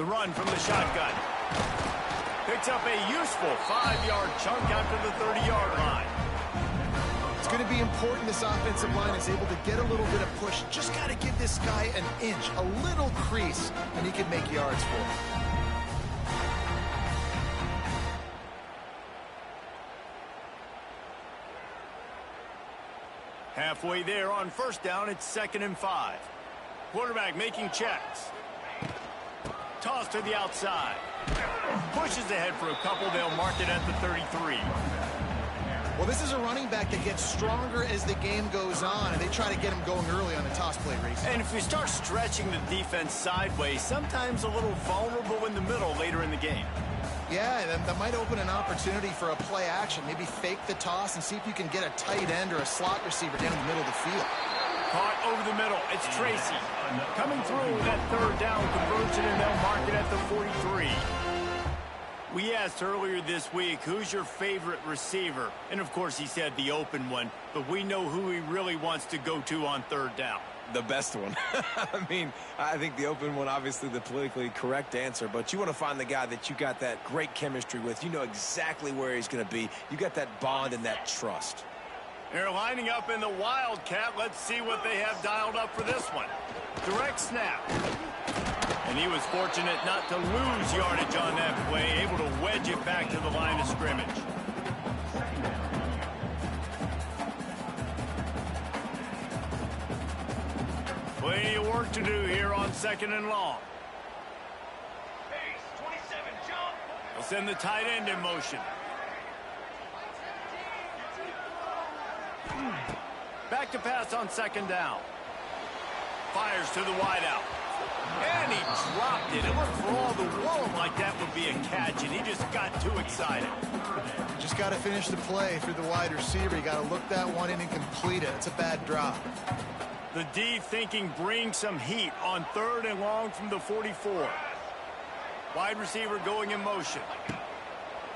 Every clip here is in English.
run from the shotgun. Picks up a useful 5-yard chunk out to the 30-yard line. It's going to be important this offensive line is able to get a little bit of push. Just got to give this guy an inch, a little crease, and he can make yards for it. Halfway there on first down, it's 2nd and 5. Quarterback making checks. Toss to the outside. Pushes ahead for a couple. They'll mark it at the 33. Well, this is a running back that gets stronger as the game goes on, and they try to get him going early on the toss play, Reese. And if you start stretching the defense sideways, sometimes a little vulnerable in the middle later in the game. Yeah, that might open an opportunity for a play action. Maybe fake the toss and see if you can get a tight end or a slot receiver down the middle of the field. Caught over the middle. It's Tracy. Coming through that 3rd down conversion, and they'll mark it at the 43. We asked earlier this week, who's your favorite receiver? And, of course, he said the open one. But we know who he really wants to go to on 3rd down. The best one. I mean, I think the open one, obviously the politically correct answer, but you want to find the guy that you got that great chemistry with. You know exactly where he's going to be. You got that bond and that trust. They're lining up in the Wildcat. Let's see what they have dialed up for this one. Direct snap. And he was fortunate not to lose yardage on that play, able to wedge it back to the line of scrimmage. Plenty of work to do here on 2nd and long. They'll send the tight end in motion. Back to pass on 2nd down. Fires to the wideout. And he dropped it. It looked for all the world like that would be a catch, and he just got too excited. Just got to finish the play through the wide receiver. You got to look that one in and complete it. It's a bad drop. The D thinking bring some heat on 3rd and long from the 44. Wide receiver going in motion.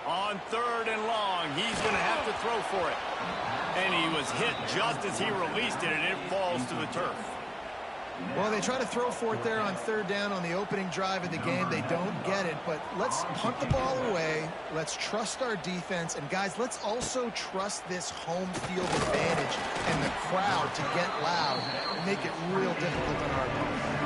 On 3rd and long, he's going to have to throw for it. And he was hit just as he released it, and it falls to the turf. Well, they try to throw for it there on 3rd down on the opening drive of the game. They don't get it, but let's punt the ball away. Let's trust our defense. And, guys, let's also trust this home field advantage and the crowd to get loud and make it real difficult on our opponent.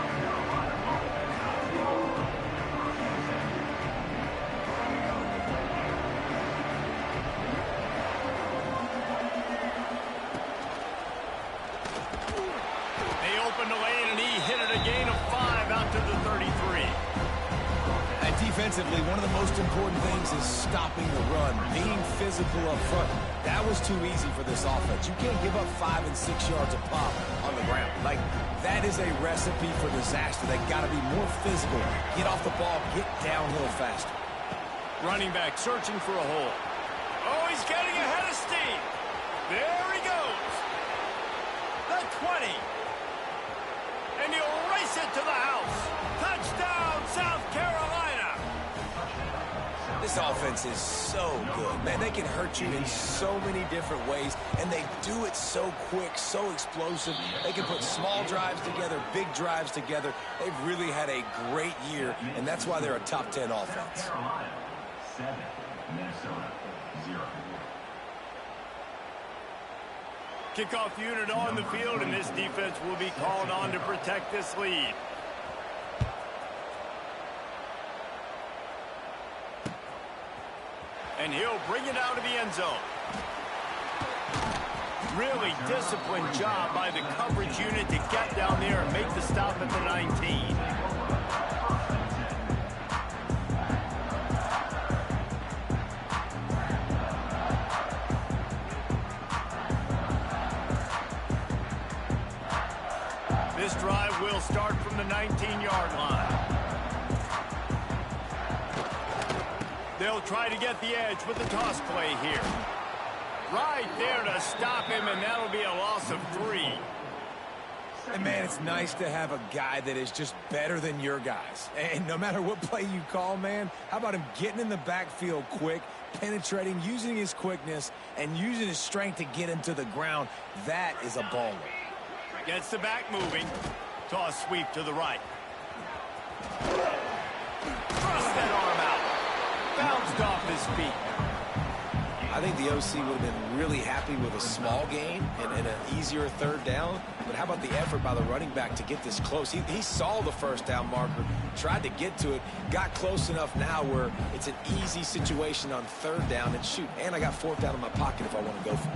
Defensively, one of the most important things is stopping the run, being physical up front. That was too easy for this offense. You can't give up 5 and 6 yards a pop on the ground. Like, that is a recipe for disaster. They got to be more physical, get off the ball, get downhill faster. Running back searching for a hole. Oh, he's getting ahead of steam. There he goes. The 20. And he'll race it to the house. Touchdown, South Carolina. This offense is so good, man. They can hurt you in so many different ways, and they do it so quick, so explosive. They can put small drives together, big drives together. They've really had a great year, and that's why they're a top 10 offense. 7, Minnesota 0. Kickoff unit on the field, and this defense will be called on to protect this lead. And he'll bring it out of the end zone. Really disciplined job by the coverage unit to get down there and make the stop at the 19. This drive will start from the 19-yard line. They'll try to get the edge with the toss play here. Right there to stop him, and that'll be a loss of 3. And, man, it's nice to have a guy that is just better than your guys. And no matter what play you call, man, how about him getting in the backfield quick, penetrating, using his quickness, and using his strength to get him to the ground? That is a baller. Gets the back moving. Toss sweep to the right. just off his feet. I think the OC would have been really happy with a small gain and an easier third down. But how about the effort by the running back to get this close? He saw the first down marker, tried to get to it, got close enough now where it's an easy situation on third down. And shoot, and I got fourth down in my pocket if I want to go for it.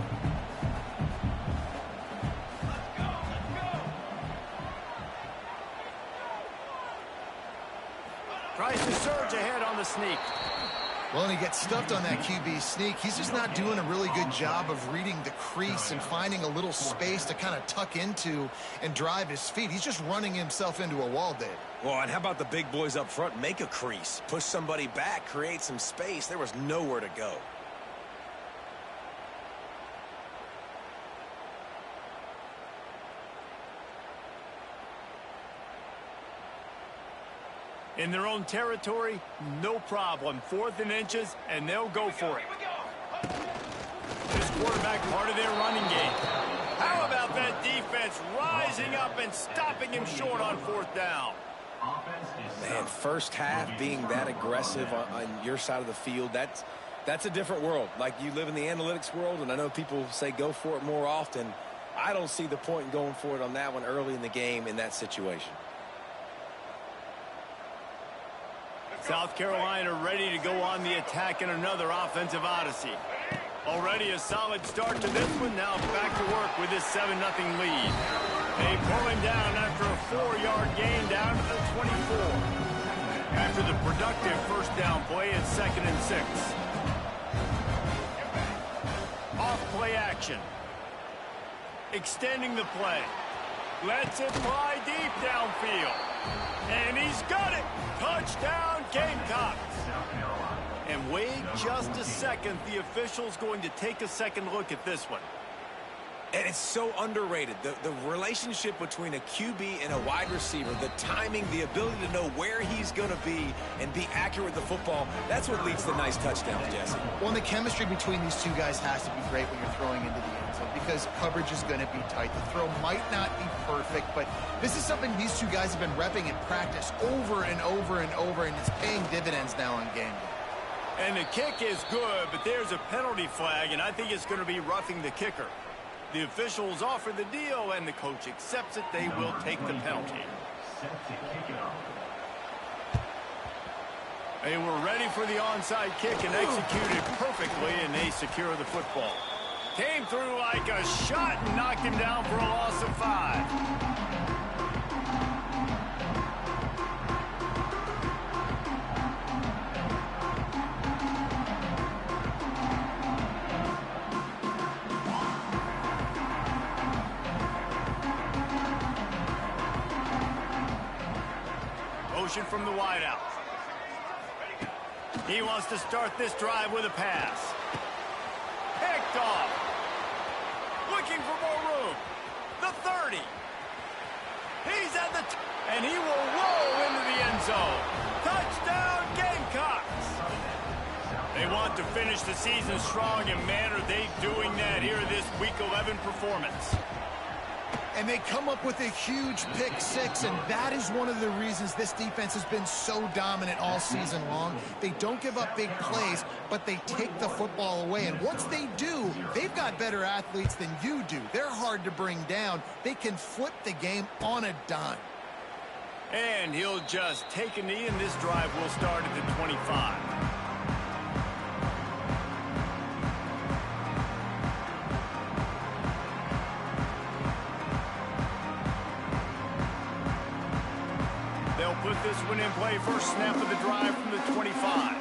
Tries to surge ahead on the sneak. Well, and he gets stuffed on that QB sneak. He's just not doing a really good job of reading the crease and finding a little space to kind of tuck into and drive his feet. He's just running himself into a wall, Dave. Well, and how about the big boys up front? Make a crease, push somebody back, create some space. There was nowhere to go. In their own territory, no problem. 4th and inches, and they'll go for it. This quarterback part of their running game. How about that defense rising up and stopping him short on 4th down? Man, first half being that aggressive on your side of the field, that's a different world. Like, you live in the analytics world, and I know people say go for it more often. I don't see the point in going for it on that one early in the game in that situation. South Carolina ready to go on the attack in another offensive odyssey. Already a solid start to this one. Now back to work with this 7-0 lead. They pull him down after a 4-yard gain down to the 24. After the productive first down play at 2nd and 6. Off play action. Extending the play. Lets it fly deep downfield. And he's got it. Touchdown, Gamecocks. And wait just a second. The official's going to take a second look at this one. And it's so underrated. The relationship between a QB and a wide receiver, the timing, the ability to know where he's going to be and be accurate with the football, that's what leads to nice touchdowns, Jesse. Well, and the chemistry between these two guys has to be great when you're throwing into the end zone because coverage is going to be tight. The throw might not be perfect, but this is something these two guys have been repping in practice over and over and over, and it's paying dividends now on game day. And the kick is good, but there's a penalty flag, and I think it's going to be roughing the kicker. The officials offer the deal, and the coach accepts it. They will take the penalty. They were ready for the onside kick and executed perfectly, and they secure the football. Came through like a shot and knocked him down for a loss of 5. From the wideout. He wants to start this drive with a pass. Picked off. Looking for more room. The 30. He's at the and he will roll into the end zone. Touchdown, Gamecocks. They want to finish the season strong, and man, are they doing that here this Week 11 performance. And they come up with a huge pick 6, and that is one of the reasons this defense has been so dominant all season long. They don't give up big plays, but they take the football away. And once they do, they've got better athletes than you do. They're hard to bring down. They can flip the game on a dime. And he'll just take a knee, and this drive will start at the 25. They'll put this one in play. First snap of the drive from the 25.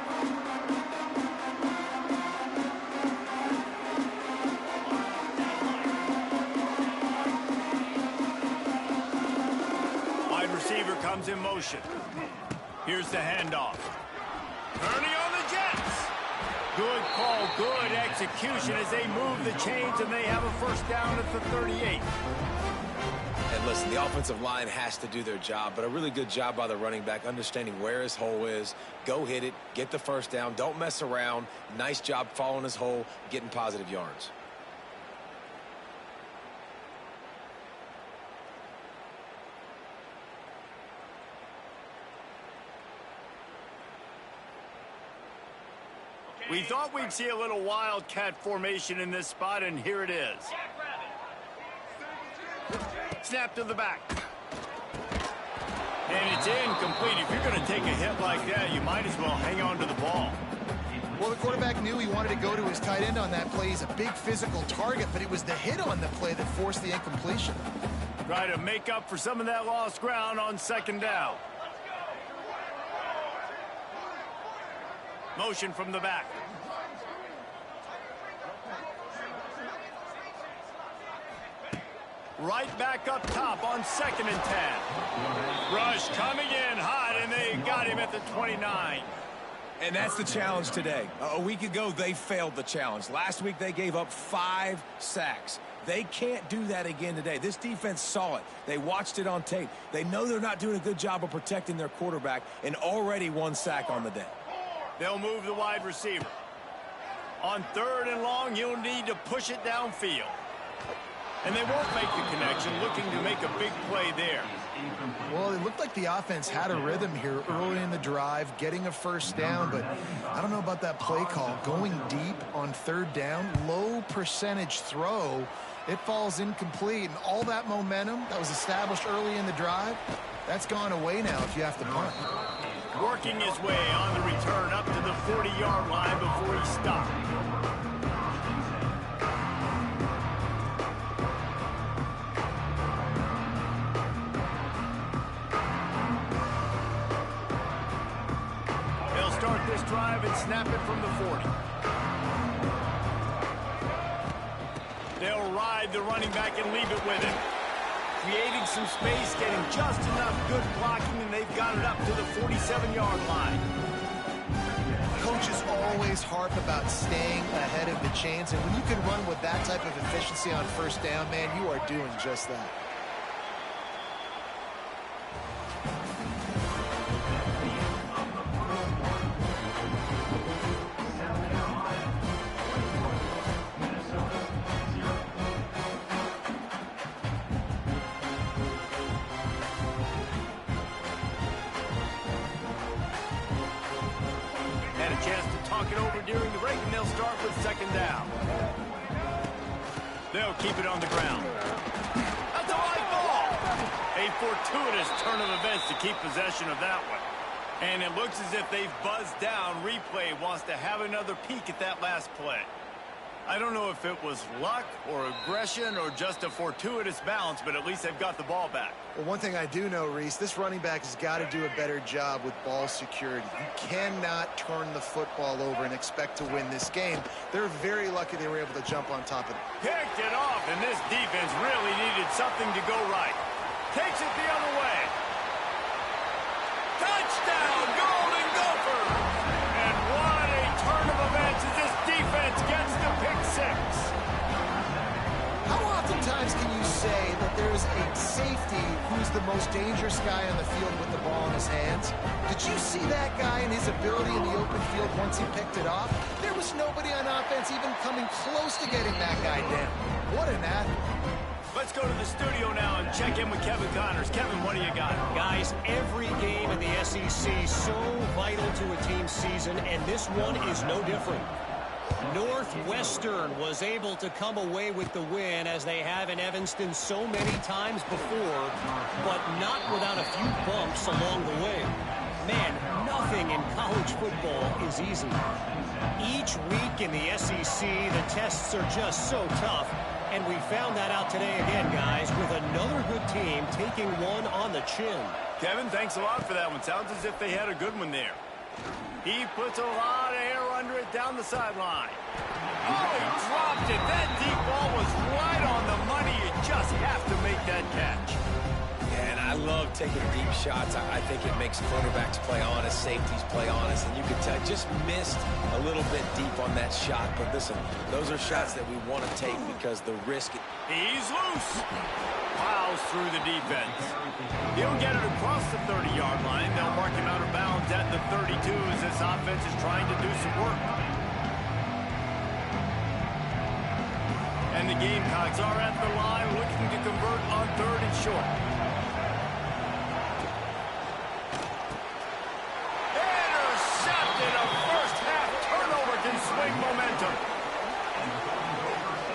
Wide receiver comes in motion. Here's the handoff. Ernie on the Jets. Good call, good execution as they move the chains, and they have a first down at the 38. And listen, the offensive line has to do their job, but a really good job by the running back understanding where his hole is. Go hit it, get the first down, don't mess around. Nice job following his hole, getting positive yards. We thought we'd see a little wildcat formation in this spot, and here it is. Snap to the back. And it's incomplete. If you're going to take a hit like that, you might as well hang on to the ball. Well, the quarterback knew he wanted to go to his tight end on that play. He's a big physical target, but it was the hit on the play that forced the incompletion. Try to make up for some of that lost ground on second down. Motion from the back. Right back up top on 2nd and 10. Rush coming in hot, and they got him at the 29. And that's the challenge today. A week ago, they failed the challenge. Last week, they gave up 5 sacks. They can't do that again today. This defense saw it. They watched it on tape. They know they're not doing a good job of protecting their quarterback, and already 1 sack on the day. They'll move the wide receiver. On 3rd and long, you'll need to push it downfield. And they won't make the connection, looking to make a big play there. Well, it looked like the offense had a rhythm here early in the drive, getting a first down, but I don't know about that play call. Going deep on 3rd down, low percentage throw, it falls incomplete, and all that momentum that was established early in the drive, that's gone away now if you have to punt. Working his way on the return up to the 40-yard line before he stopped. Start this drive and snap it from the 40. They'll ride the running back and leave it with him. Creating some space, getting just enough good blocking, and they've got it up to the 47-yard line. Coaches always harp about staying ahead of the chains, and when you can run with that type of efficiency on 1st down, man, you are doing just that. During the break, and they'll start with 2nd down. They'll keep it on the ground. That's a high ball. A fortuitous turn of events to keep possession of that one. And it looks as if they've buzzed down. Replay wants to have another peek at that last play. I don't know if it was luck or aggression or just a fortuitous balance, but at least they've got the ball back. Well, one thing I do know, Reese, this running back has got to do a better job with ball security. You cannot turn the football over and expect to win this game. They're very lucky they were able to jump on top of it. Picked it off, and this defense really needed something to go right. Takes it the other way. Touchdown, Golden Gophers! And what a turn of events as this defense gets the pick 6. How oftentimes can you say that there's a safety who's the most dangerous guy on the field with the ball in his hands? Did you see that guy and his ability in the open field once he picked it off? There was nobody on offense even coming close to getting that guy down. What an athlete. Let's go to the studio now and check in with Kevin Connors. Kevin, what do you got? Guys, every game in the SEC so vital to a team's season, and this one is no different. Northwestern was able to come away with the win, as they have in Evanston so many times before, but not without a few bumps along the way. Man, nothing in college football is easy. Each week in the SEC, the tests are just so tough, and we found that out today again, guys, with another good team taking one on the chin. Kevin, thanks a lot for that one. Sounds as if they had a good one there. He puts a lot of air under it down the sideline. Oh, he dropped it. That deep ball was right on the money. You just have to make that catch. Yeah, and I love taking deep shots. I think it makes quarterbacks play honest, safeties play honest, and you can tell just missed a little bit deep on that shot. But listen, those are shots that we want to take because the risk. He's loose. Plows through the defense. He'll get it across the 30-yard line. They'll mark him out of bounds at the 32 as this offense is trying to do some work. And the Gamecocks are at the line looking to convert on 3rd and short. Intercepted, a first-half turnover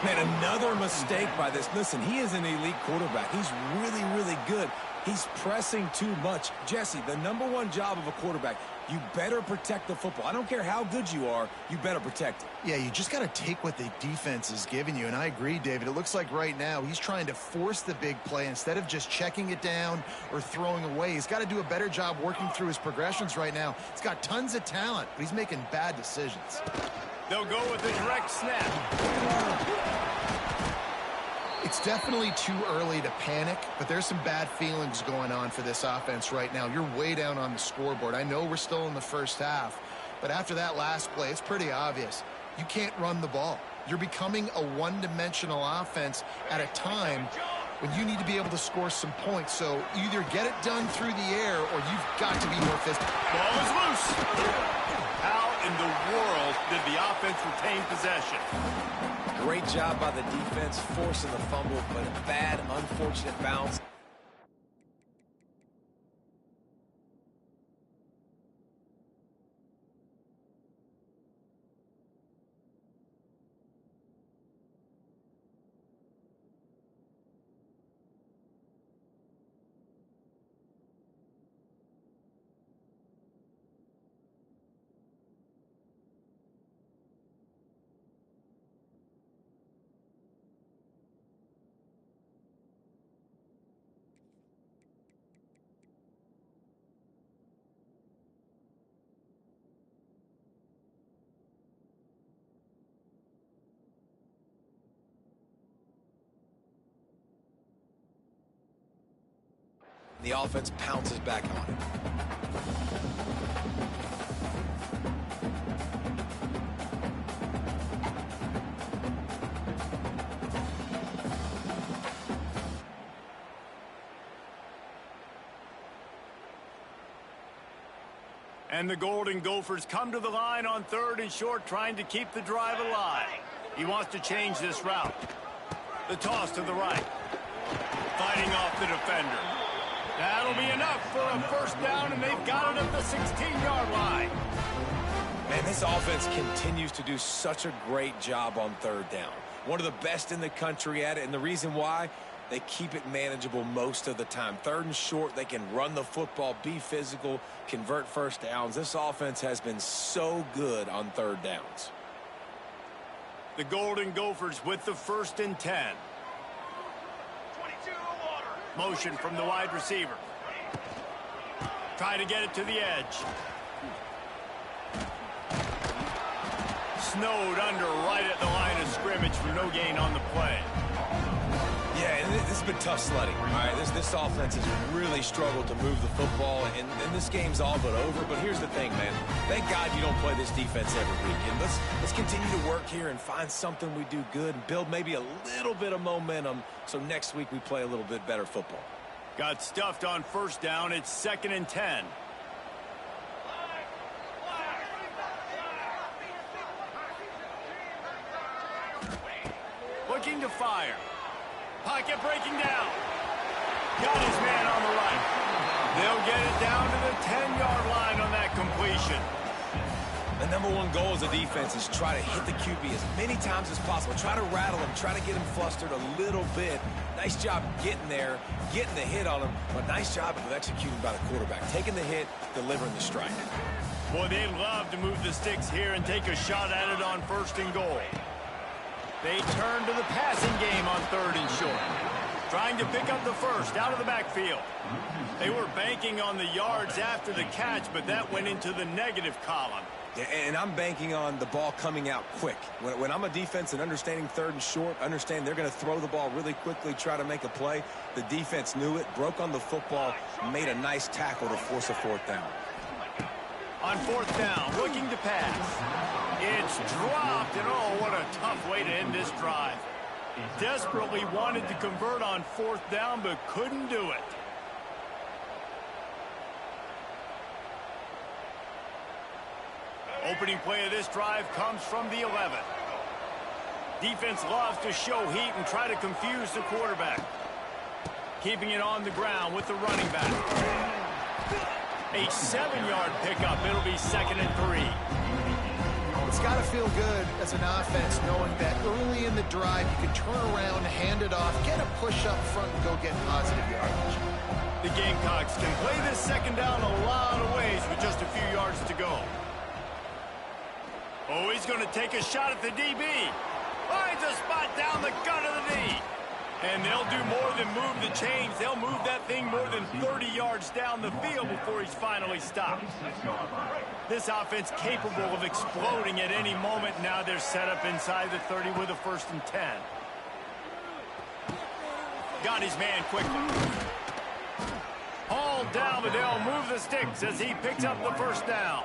Man, another mistake by this. Listen, he is an elite quarterback. He's really, really good. He's pressing too much. Jesse, the #1 job of a quarterback, you better protect the football. I don't care how good you are, you better protect it. Yeah, you just got to take what the defense is giving you, and I agree, David. It looks like right now he's trying to force the big play instead of just checking it down or throwing away. He's got to do a better job working through his progressions right now. He's got tons of talent, but he's making bad decisions. They'll go with the direct snap. It's definitely too early to panic, but there's some bad feelings going on for this offense right now. You're way down on the scoreboard. I know we're still in the first half, but after that last play, it's pretty obvious. You can't run the ball. You're becoming a one-dimensional offense at a time when you need to be able to score some points. So either get it done through the air or you've got to be more physical. Ball is loose. How in the world did the offense retain possession? Great job by the defense, forcing the fumble, but a bad, unfortunate bounce. The offense pounces back on it. And the Golden Gophers come to the line on 3rd and short, trying to keep the drive alive. He wants to change this route. The toss to the right. Fighting off the defender. That'll be enough for a first down, and they've got it at the 16-yard line. Man, this offense continues to do such a great job on 3rd down. One of the best in the country at it, and the reason why, they keep it manageable most of the time. 3rd and short, they can run the football, be physical, convert first downs. This offense has been so good on 3rd downs. The Golden Gophers with the 1st and 10. Motion from the wide receiver. Try to get it to the edge. Snowed under right at the line of scrimmage for no gain on the play. Yeah, and this has been tough sledding. All right, this offense has really struggled to move the football, and this game's all but over. But here's the thing, man. Thank God you don't play this defense every week. And let's continue to work here and find something we do good and build maybe a little bit of momentum so next week we play a little bit better football. Got stuffed on 1st down. It's 2nd and 10. Looking to fire. Pocket breaking down. Got his man on the right. They'll get it down to the 10-yard line on that completion. The #1 goal as a defense is try to hit the QB as many times as possible. Try to rattle him. Try to get him flustered a little bit. Nice job getting there, getting the hit on him, but nice job of executing by the quarterback. Taking the hit, delivering the strike. Boy, they'd love to move the sticks here and take a shot at it on 1st and goal. They turn to the passing game on 3rd and short. Trying to pick up the 1st out of the backfield. They were banking on the yards after the catch, but that went into the negative column. Yeah, and I'm banking on the ball coming out quick. When I'm a defense and understanding 3rd and short, understand they're going to throw the ball really quickly, try to make a play. The defense knew it, broke on the football, made a nice tackle to force a 4th down. On 4th down, looking to pass. It's dropped, and oh, what a tough way to end this drive. Desperately wanted to convert on 4th down, but couldn't do it. Opening play of this drive comes from the 11. Defense loves to show heat and try to confuse the quarterback. Keeping it on the ground with the running back. A 7-yard pickup. It'll be 2nd and 3. It's got to feel good as an offense knowing that early in the drive you can turn around, hand it off, get a push up front, and go get positive yardage. The Gamecocks can play this second down a lot of ways with just a few yards to go. Oh, he's going to take a shot at the DB. Finds a spot down the gut of the knee. And they'll do more than move the chains. They'll move that thing more than 30 yards down the field before he's finally stopped. This offense capable of exploding at any moment. Now they're set up inside the 30 with a 1st and 10. Got his man quickly. Hauled down, but they'll move the sticks as he picks up the 1st down.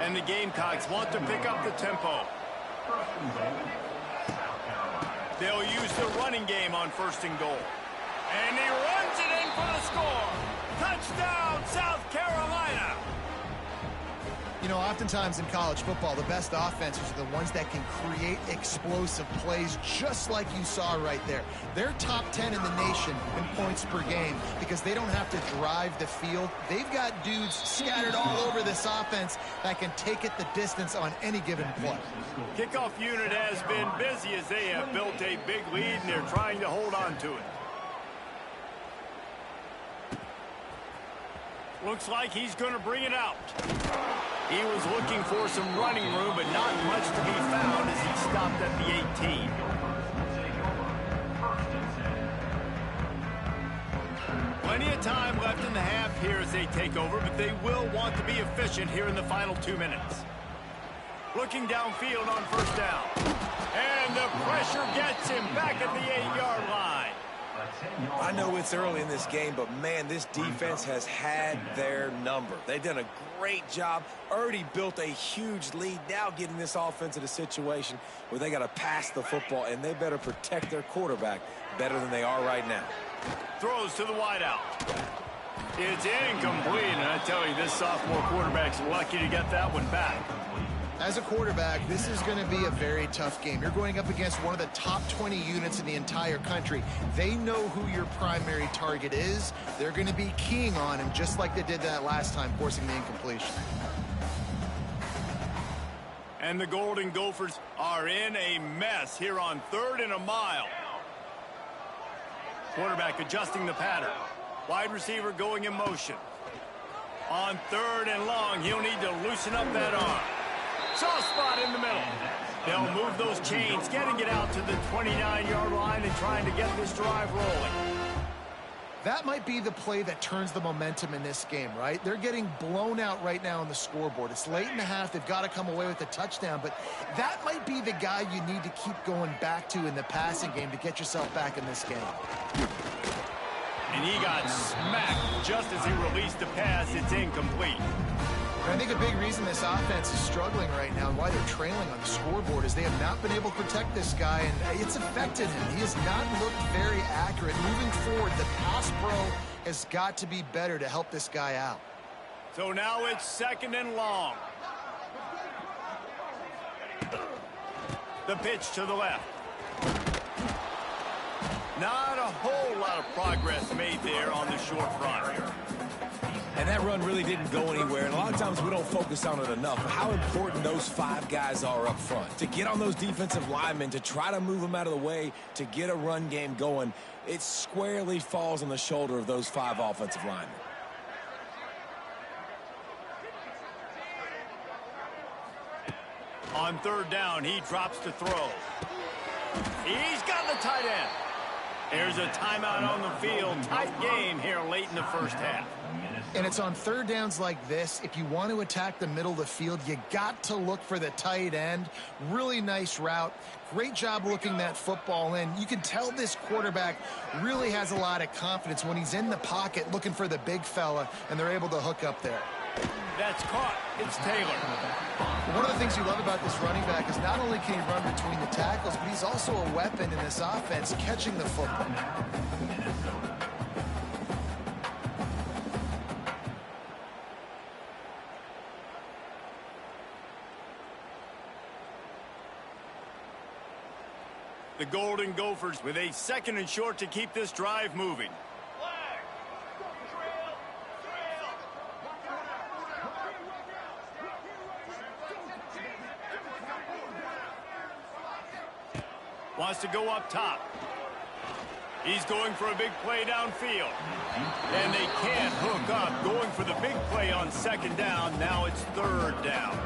And the Gamecocks want to pick up the tempo. They'll use the running game on 1st and goal. And he runs it in for the score. Touchdown, South Carolina. You know, oftentimes in college football, the best offenses are the ones that can create explosive plays, just like you saw right there. They're top 10 in the nation in points per game because they don't have to drive the field. They've got dudes scattered all over this offense that can take it the distance on any given play. Kickoff unit has been busy as they have built a big lead, and they're trying to hold on to it. Looks like he's going to bring it out. He was looking for some running room, but not much to be found as he stopped at the 18. Plenty of time left in the half here as they take over, but they will want to be efficient here in the final 2 minutes. Looking downfield on 1st down. And the pressure gets him back at the 8-yard line. I know it's early in this game, but, man, this defense has had their number. They've done a great job, already built a huge lead, now getting this offense in a situation where they got to pass the football, and they better protect their quarterback better than they are right now. Throws to the wideout. It's incomplete, and I tell you, this sophomore quarterback's lucky to get that one back. As a quarterback, this is going to be a very tough game. You're going up against one of the top 20 units in the entire country. They know who your primary target is. They're going to be keying on him, just like they did that last time, forcing the incompletion. And the Golden Gophers are in a mess here on 3rd and a mile. Quarterback adjusting the pattern. Wide receiver going in motion. On 3rd and long, he'll need to loosen up that arm. Soft spot in the middle. They'll move those chains, getting it out to the 29-yard line and trying to get this drive rolling. That might be the play that turns the momentum in this game, right? They're getting blown out right now on the scoreboard. It's late in the half. They've got to come away with a touchdown, but that might be the guy you need to keep going back to in the passing game to get yourself back in this game. And he got smacked just as he released the pass. It's incomplete. I think a big reason this offense is struggling right now and why they're trailing on the scoreboard is they have not been able to protect this guy, and it's affected him. He has not looked very accurate. Moving forward, the pass pro has got to be better to help this guy out. So now it's 2nd and long. The pitch to the left. Not a whole lot of progress made there on the short front. And that run really didn't go anywhere, and a lot of times we don't focus on it enough. How important those 5 guys are up front. To get on those defensive linemen, to try to move them out of the way, to get a run game going, it squarely falls on the shoulder of those 5 offensive linemen. On 3rd down, he drops to throw. He's got the tight end. There's a timeout on the field. Tight game here late in the 1st half. And it's on 3rd downs like this. If you want to attack the middle of the field, you got to look for the tight end. Really nice route. Great job looking that football in. You can tell this quarterback really has a lot of confidence when he's in the pocket looking for the big fella, and they're able to hook up there. That's caught. It's Taylor. One of the things you love about this running back is not only can he run between the tackles, but he's also a weapon in this offense, catching the football. The Golden Gophers with a 2nd and short to keep this drive moving. Wants to go up top. He's going for a big play downfield. And they can't hook up. Going for the big play on second down. Now it's third down.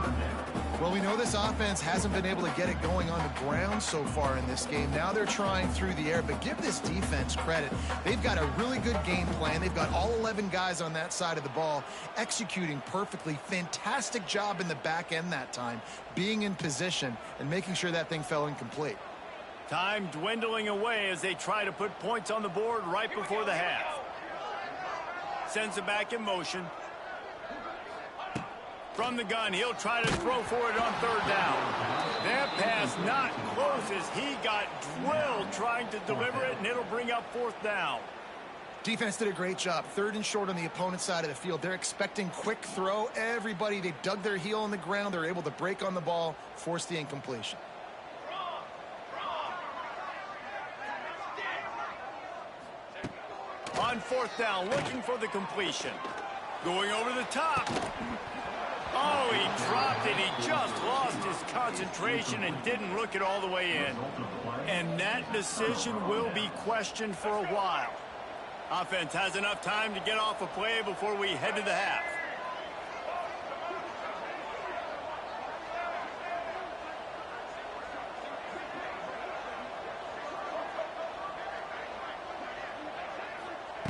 Well, we know this offense hasn't been able to get it going on the ground so far in this game. Now they're trying through the air, but give this defense credit. They've got a really good game plan. They've got all 11 guys on that side of the ball executing perfectly. Fantastic job in the back end that time, being in position and making sure that thing fell incomplete. Time dwindling away as they try to put points on the board right before the half. Sends it back in motion. From the gun, he'll try to throw for it on third down. That pass not close as he got drilled trying to deliver it, and it'll bring up fourth down. Defense did a great job. Third and short on the opponent's side of the field. They're expecting quick throw. Everybody, they dug their heel on the ground. They're able to break on the ball, force the incompletion. On fourth down, looking for the completion. Going over the top. Oh, he dropped it. He just lost his concentration and didn't look it all the way in. And that decision will be questioned for a while. Offense has enough time to get off a play before we head to the half.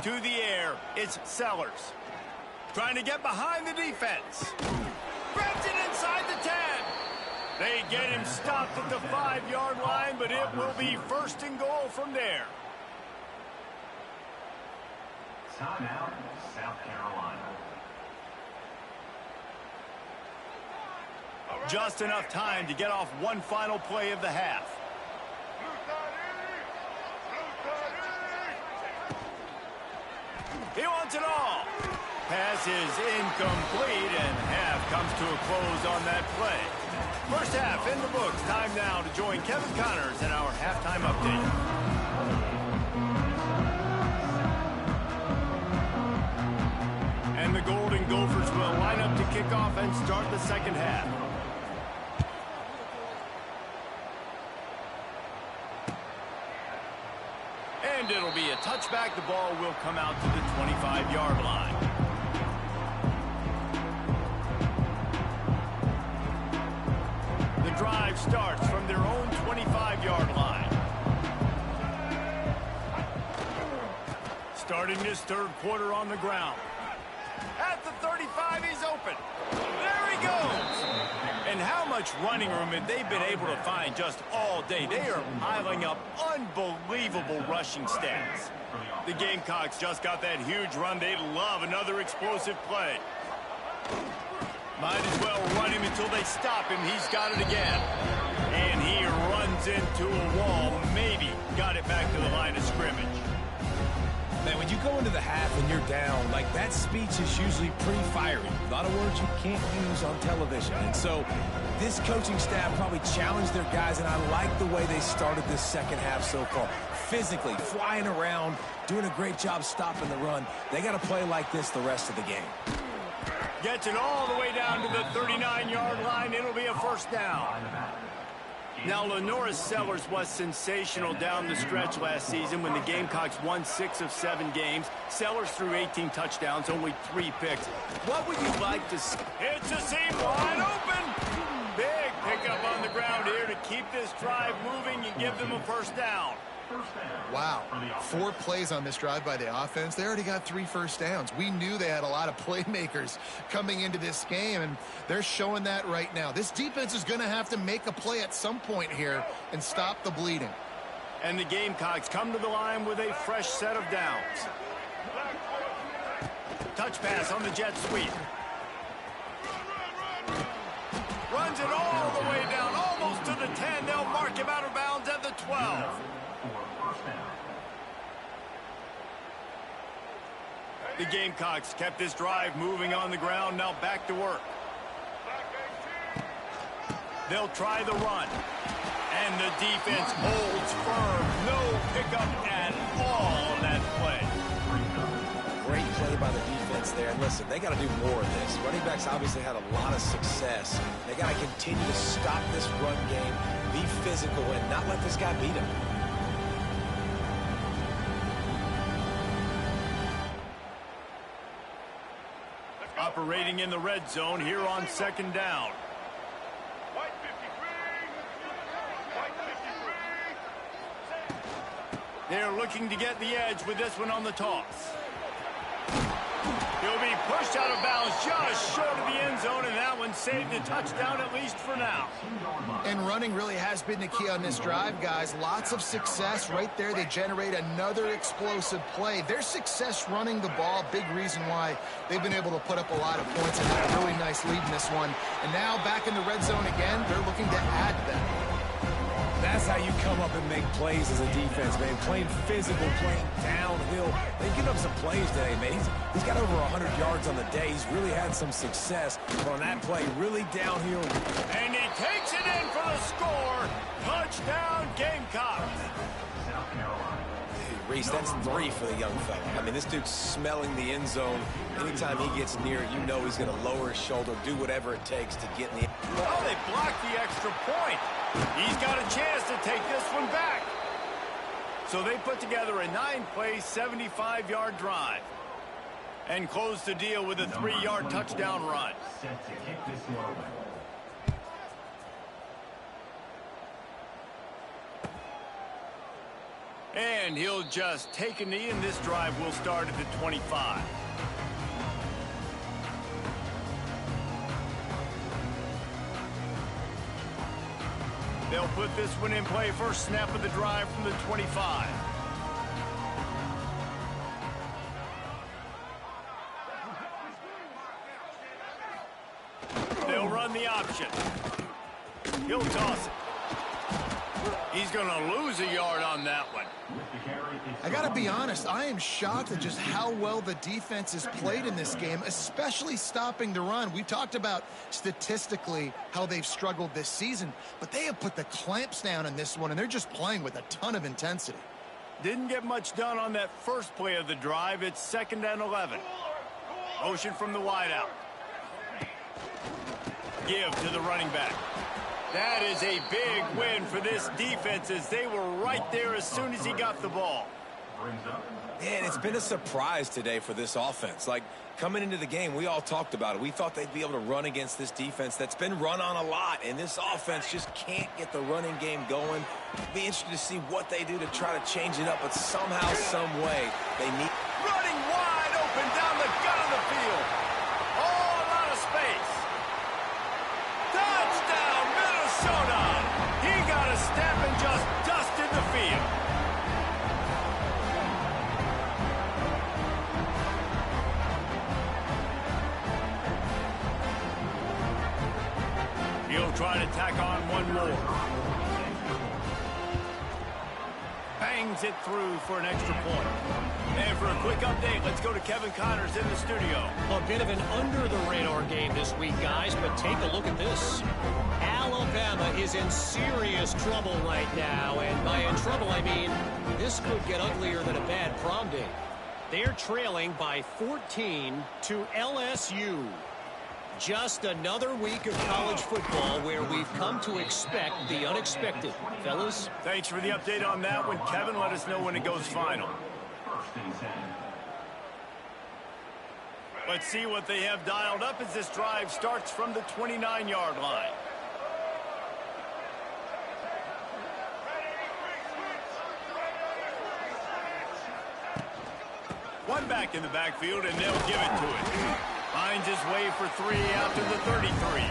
To the air, it's Sellers. Trying to get behind the defense. Grabs it inside the 10. They get him stopped at the 5-yard line, but it will be first and goal from there. Timeout, South Carolina. Just enough time to get off one final play of the half. He wants it all. Pass is incomplete, and half comes to a close on that play. First half in the books. Time now to join Kevin Connors in our halftime update. And the Golden Gophers will line up to kick off and start the second half. And it'll be a touchback. The ball will come out to the 25-yard line. The drive starts from their own 25-yard line. Starting this third quarter on the ground. At the 35, he's open. There he goes. And how much running room have they been able to find just all day? They are piling up unbelievable rushing stats. The Gamecocks just got that huge run. They love another explosive play. Might as well run him until they stop him. He's got it again. And he runs into a wall. Maybe got it back to the line of scrimmage. Man, when you go into the half and you're down, like, that speech is usually pretty fiery. A lot of words you can't use on television. And so this coaching staff probably challenged their guys, and I like the way they started this second half so far. Physically, flying around, doing a great job stopping the run. They got to play like this the rest of the game. Gets it all the way down to the 39-yard line. It'll be a first down. Now, Lenoris Sellers was sensational down the stretch last season when the Gamecocks won 6 of 7 games. Sellers threw 18 touchdowns, only 3 picks. What would you like to see? It's a seam wide open. Big pickup on the ground here to keep this drive moving and give them a first down. Wow, 4 plays on this drive by the offense. They already got 3 first downs. We knew they had a lot of playmakers coming into this game, and they're showing that right now. This defense is going to have to make a play at some point here and stop the bleeding. And the Gamecocks come to the line with a fresh set of downs. Touch pass on the jet sweep. Runs it all the way down, almost to the 10. They'll mark him out of bounds at the 12. The Gamecocks kept this drive moving on the ground. Now back to work. They'll try the run. And the defense holds firm. No pickup at all on that play. Great play by the defense there. And listen, they got to do more of this. Running backs obviously had a lot of success. They got to continue to stop this run game. be physical and not let this guy beat him. Operating in the red zone here on second down. They're looking to get the edge with this one on the toss. He'll be pushed out of bounds just short of the end zone, and that one saved a touchdown at least for now. And running really has been the key on this drive, guys. Lots of success right there. They generate another explosive play. Their success running the ball, big reason why they've been able to put up a lot of points and have a really nice lead in this one. And now back in the red zone again, they're looking to add to that. That's how you come up and make plays as a defense, man. Playing physical, playing downhill. They get up some plays today, man. He's got over 100 yards on the day. He's really had some success. But on that play, really downhill. And he takes it in for the score. Touchdown, Gamecocks. Reese, that's 3 for the young fella. I mean, this dude's smelling the end zone. Anytime he gets near it, you know he's going to lower his shoulder, do whatever it takes to get in the... Oh, they blocked the extra point. He's got a chance to take this one back. So they put together a 9-play, 75-yard drive and close the deal with a 3-yard touchdown run. Set to kick this one away. And he'll just take a knee, and this drive will start at the 25. They'll put this one in play. First snap of the drive from the 25. They'll run the option. He'll toss it. He's going to lose a yard on that one. I got to be honest, I am shocked at just how well the defense has played in this game, especially stopping the run. We talked about statistically how they've struggled this season, but they have put the clamps down in this one, and they're just playing with a ton of intensity. Didn't get much done on that first play of the drive. It's 2nd and 11. Motion from the wideout. Give to the running back. That is a big win for this defense, as they were right there as soon as he got the ball. Man, it's been a surprise today for this offense. Like, coming into the game, we all talked about it. We thought they'd be able to run against this defense that's been run on a lot, and this offense just can't get the running game going. Be interested to see what they do to try to change it up, but somehow, some way, they need... Running wide open down the gut of the field. All out of space. Touchdown, Minnesota! He got a step and just dusted the field. He'll try to tack on one more. Bangs it through for an extra point. And for a quick update, let's go to Kevin Connors in the studio. A bit of an under-the-radar game this week, guys, but take a look at this. Alabama is in serious trouble right now, and by in trouble, I mean this could get uglier than a bad prom date. They're trailing by 14 to LSU. Just another week of college football where we've come to expect the unexpected. Fellas? Thanks for the update on that one, Kevin. Let us know when it goes final. Let's see what they have dialed up as this drive starts from the 29-yard line. One back in the backfield, and they'll give it to it. Finds his way for 3 after the 33.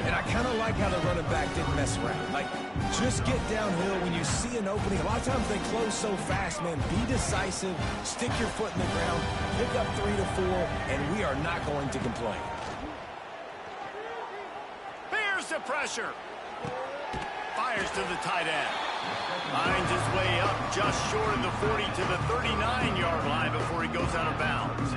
And I kind of like how the running back didn't mess around. Like, just get downhill when you see an opening. A lot of times they close so fast, man. Be decisive, stick your foot in the ground, pick up 3 to 4, and we are not going to complain. Bears the pressure. Fires to the tight end. Finds his way up just short of the 40 to the 39-yard line before he goes out of bounds.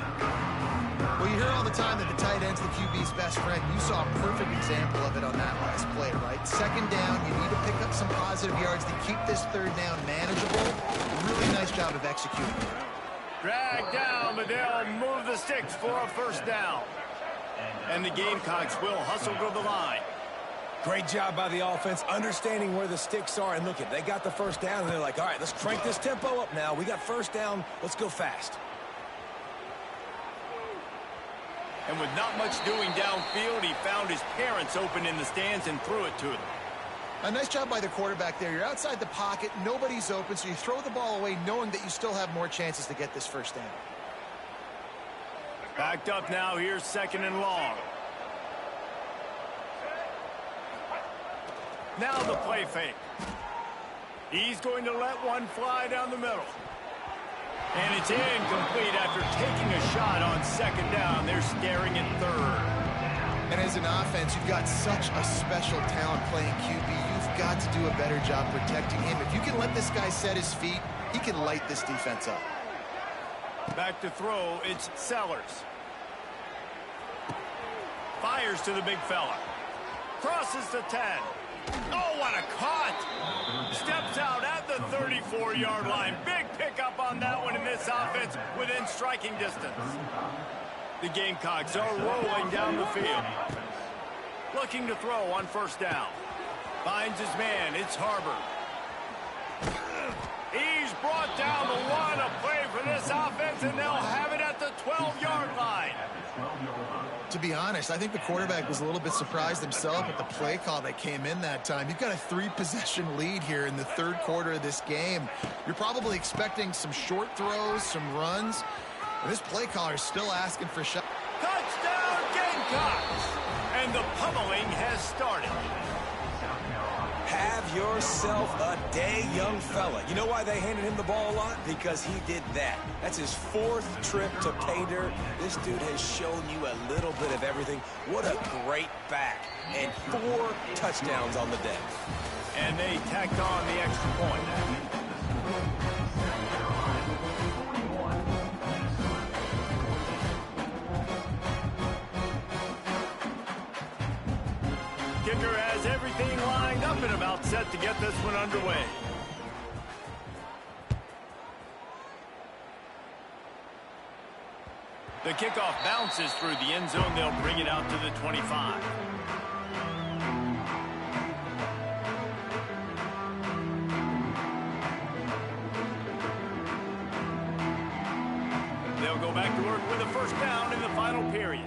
Well, you hear all the time that the tight end's the QB's best friend. You saw a perfect example of it on that last play, right? 2nd down, you need to pick up some positive yards to keep this 3rd down manageable. Really nice job of executing it. Drag down, but they'll move the sticks for a 1st down. And the Gamecocks will hustle to the line. Great job by the offense, understanding where the sticks are. And look, they got the first down, and they're like, all right, let's crank this tempo up now. We got first down. Let's go fast. And with not much doing downfield, he found his parents open in the stands and threw it to them. A nice job by the quarterback there. You're outside the pocket, nobody's open, so you throw the ball away knowing that you still have more chances to get this first down. Backed up now, here's 2nd and long. Now the play fake. He's going to let one fly down the middle. And it's incomplete after taking a shot on 2nd down. They're staring at 3rd. And as an offense, you've got such a special talent playing QB. You've got to do a better job protecting him. If you can let this guy set his feet, he can light this defense up. Back to throw, it's Sellers. Fires to the big fella. Crosses to 10. Oh, what a cut! Steps out at the 34-yard line. Big pickup on that one in this offense within striking distance. The Gamecocks are rolling down the field. Looking to throw on 1st down. Finds his man. It's Harbor. He's brought down the 1. A play for this offense, and they'll have it at the 12-yard line. To be honest, I think the quarterback was a little bit surprised himself at the play call that came in that time. You've got a 3-possession lead here in the 3rd quarter of this game. You're probably expecting some short throws, some runs. And this play caller is still asking for shots. Touchdown, Gamecocks! And the pummeling has started. Have yourself a day, young fella. You know why they handed him the ball a lot? Because he did that. That's his 4th trip to pay dirt. This dude has shown you a little bit of everything. What a great back. And 4 touchdowns on the day. And they tacked on the extra point. Kicker has everything lined up and about set to get this one underway. The kickoff bounces through the end zone. They'll bring it out to the 25. They'll go back to work with a first down in the final period.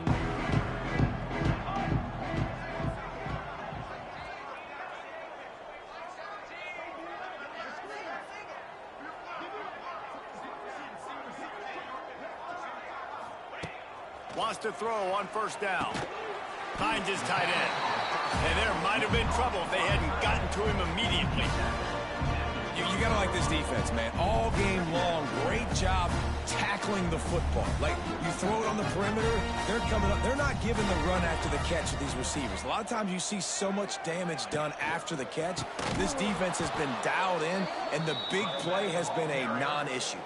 Wants to throw on 1st down. Finds his tight end. And there might have been trouble if they hadn't gotten to him immediately. You got to like this defense, man. All game long, great job tackling the football. Like, you throw it on the perimeter, they're coming up. They're not giving the run after the catch to these receivers. A lot of times you see so much damage done after the catch. This defense has been dialed in, and the big play has been a non-issue.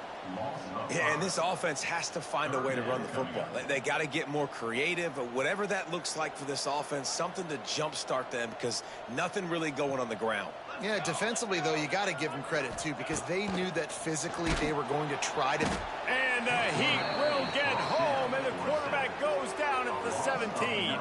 Yeah, and this offense has to find a way to run the football. They got to get more creative, or whatever that looks like for this offense, something to jumpstart them, because nothing really going on the ground. Yeah, defensively, though, you got to give them credit, too, because they knew that physically they were going to try to... And the Heat will get home, and the quarterback goes down at the 17.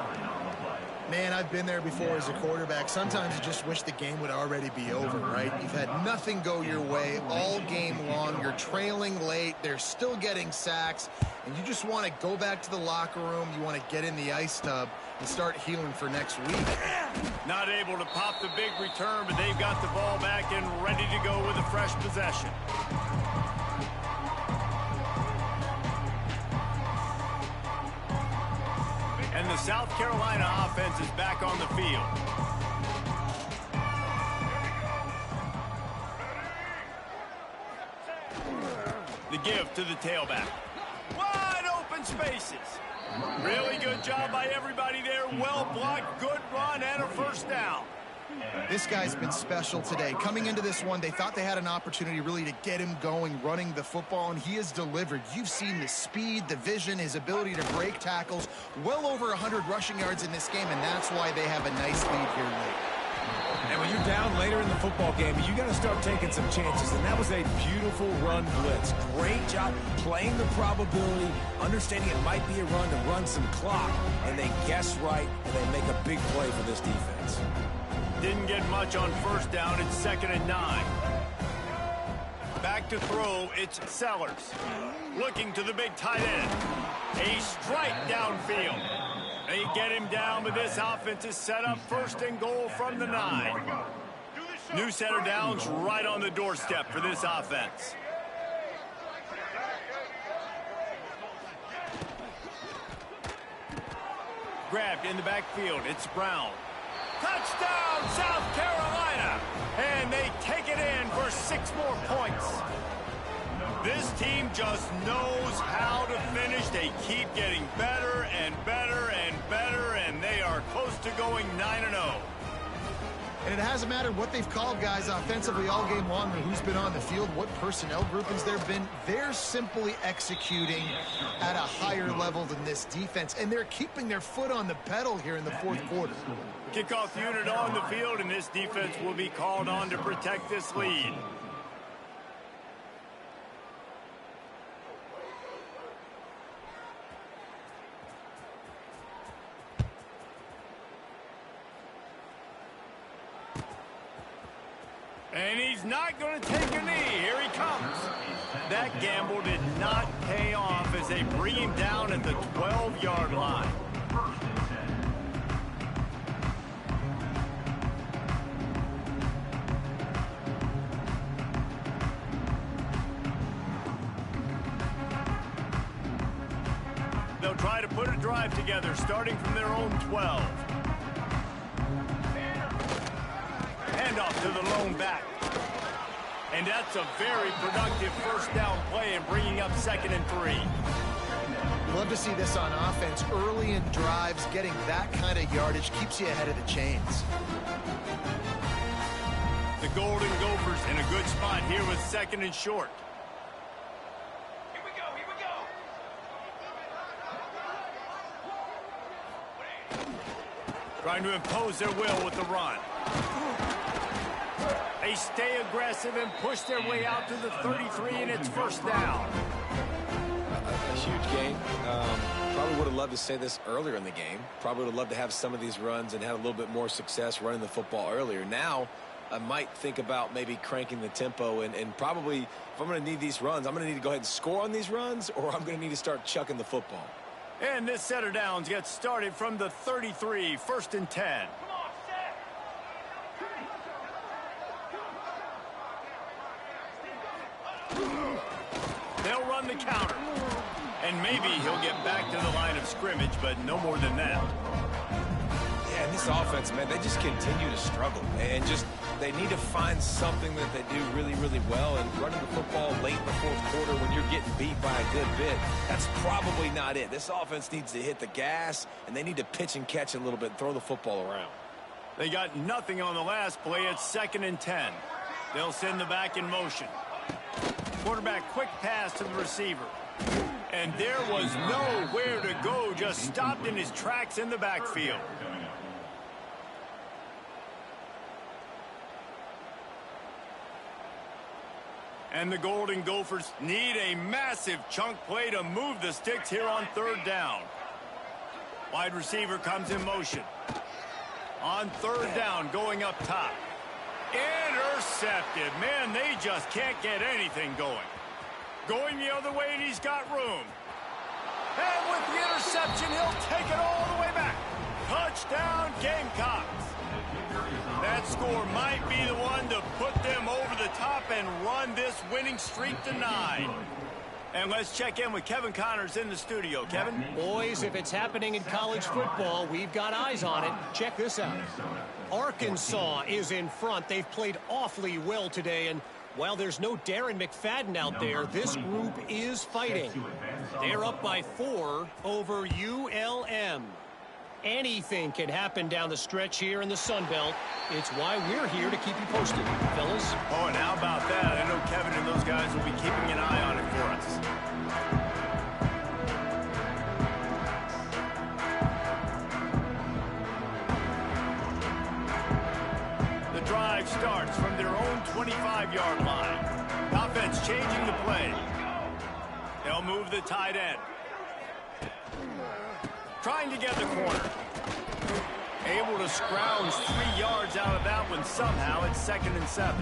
Man, I've been there before as a quarterback. Sometimes you just wish the game would already be over, right? You've had nothing go your way all game long. You're trailing late. They're still getting sacks. And you just want to go back to the locker room. You want to get in the ice tub and start healing for next week. Not able to pop the big return, but they've got the ball back and ready to go with a fresh possession. And the South Carolina offense is back on the field. The give to the tailback. Wide open spaces. Really good job by everybody there. Well blocked, good run, and a first down. This guy's been special today. Coming into this one, they thought they had an opportunity really to get him going, running the football, and he has delivered. You've seen the speed, the vision, his ability to break tackles. Well over 100 rushing yards in this game, and that's why they have a nice lead here late. And when you're down later in the football game, you got to start taking some chances, and that was a beautiful run blitz. Great job playing the probability, understanding it might be a run to run some clock, and they guess right, and they make a big play for this defense. didn't get much on first down. It's 2nd and 9. Back to throw, it's Sellers. Looking to the big tight end. A strike downfield. They get him down, but this offense is set up 1st and goal from the 9. New set of downs right on the doorstep for this offense. Grabbed in the backfield, it's Brown. Touchdown, South Carolina! And they take it in for 6 more points. This team just knows how to finish. They keep getting better and better and better, and they are close to going 9-0. And it hasn't mattered what they've called, guys, offensively all game long, or who's been on the field, what personnel groupings there have been. They're simply executing at a higher level than this defense, and they're keeping their foot on the pedal here in the 4th quarter. Kickoff unit on the field, and this defense will be called on to protect this lead. And he's not going to take a knee. Here he comes. That gamble did not pay off as they bring him down at the 12-yard line. They'll try to put a drive together starting from their own 12. Handoff to the lone back. And that's a very productive 1st down play and bringing up 2nd and 3. Love to see this on offense. Early in drives, getting that kind of yardage keeps you ahead of the chains. The Golden Gophers in a good spot here with 2nd and short. Here we go. Trying to impose their will with the run. They stay aggressive and push their way out to the 33, and it's 1st down. A huge gain. Probably would have loved to say this earlier in the game. Probably would have loved to have some of these runs and have a little bit more success running the football earlier. Now, I might think about maybe cranking the tempo and probably, if I'm going to need these runs, I'm going to need to go ahead and score on these runs, or I'm going to need to start chucking the football. And this set of downs gets started from the 33, 1st and 10. They'll run the counter. And maybe he'll get back to the line of scrimmage, but no more than that. Yeah, and this offense, man, they just continue to struggle. And just, they need to find something that they do really, really well. And running the football late in the 4th quarter when you're getting beat by a good bit, that's probably not it. This offense needs to hit the gas, and they need to pitch and catch a little bit and throw the football around. They got nothing on the last play. It's 2nd and 10. They'll send the back in motion. Quarterback quick pass to the receiver. And there was nowhere to go, just stopped in his tracks in the backfield. And the Golden Gophers need a massive chunk play to move the sticks here on 3rd down. Wide receiver comes in motion. On 3rd down, going up top. Intercepted. Man, they just can't get anything going. Going the other way, and he's got room. And with the interception, he'll take it all the way back. Touchdown, Gamecocks. That score might be the one to put them over the top and run this winning streak to 9. And let's check in with Kevin Connors in the studio. Kevin? Boys, if it's happening in college football, we've got eyes on it. Check this out. Arkansas is in front. They've played awfully well today, and while there's no Darren McFadden out there, this group is fighting. They're up by 4 over ULM. Anything can happen down the stretch here in the Sun Belt. It's why we're here to keep you posted, fellas. Oh, and how about that? I know Kevin and those guys will be keeping an eye on it for us. The drive starts from their own 25-yard line. Offense changing the play. They'll move the tight end. Trying to get the corner. able to scrounge 3 yards out of that one somehow. It's 2nd and 7.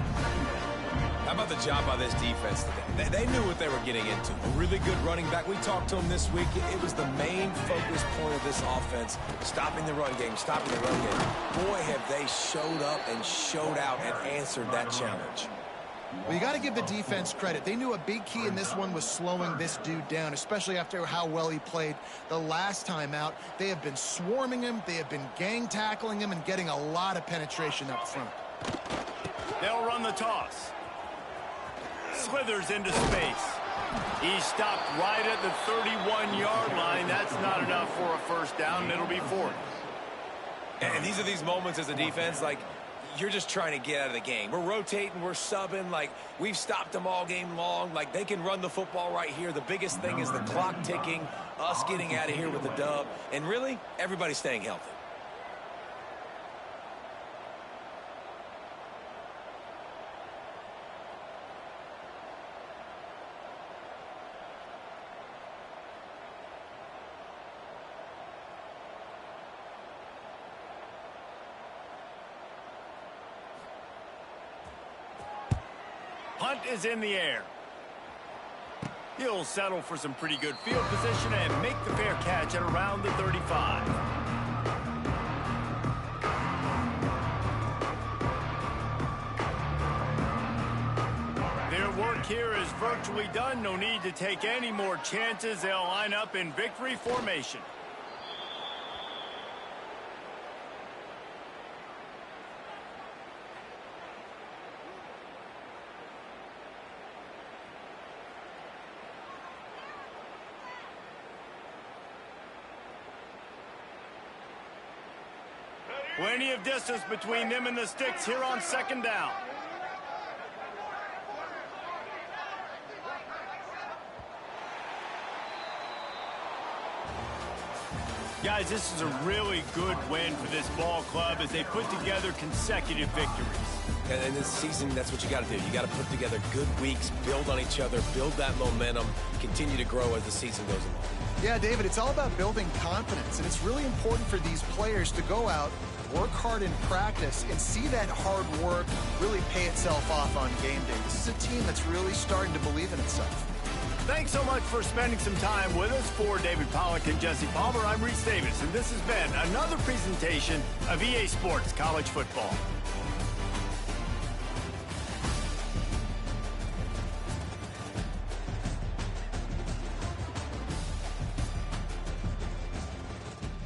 How about the job by this defense today? They knew what they were getting into. A really good running back. We talked to him this week. It was the main focus point of this offense, stopping the run game, stopping the run game. Boy, have they showed up and showed out and answered that challenge. Well, you got to give the defense credit. They knew a big key in this one was slowing this dude down, especially after how well he played the last time out. They have been swarming him. They have been gang tackling him and getting a lot of penetration up front. They'll run the toss. Slithers into space. He stopped right at the 31-yard line. That's not enough for a first down, and it'll be 4th. And these are these moments as a defense, like, you're just trying to get out of the game. We're rotating, we're subbing, like, we've stopped them all game long. Like, they can run the football right here. The biggest thing is the clock ticking, us getting out of here with the dub, and really, everybody staying healthy. Punt is in the air. He'll settle for some pretty good field position and make the fair catch at around the 35. Their work here is virtually done. No need to take any more chances. They'll line up in victory formation. Plenty of distance between them and the sticks here on 2nd down. Guys, this is a really good win for this ball club as they put together consecutive victories. And in this season, that's what you got to do. You got to put together good weeks, build on each other, build that momentum, continue to grow as the season goes along. Yeah, David, it's all about building confidence, and it's really important for these players to go out, work hard in practice, and see that hard work really pay itself off on game day. This is a team that's really starting to believe in itself. Thanks so much for spending some time with us. For David Pollack and Jesse Palmer, I'm Reese Davis, and this has been another presentation of EA Sports College Football.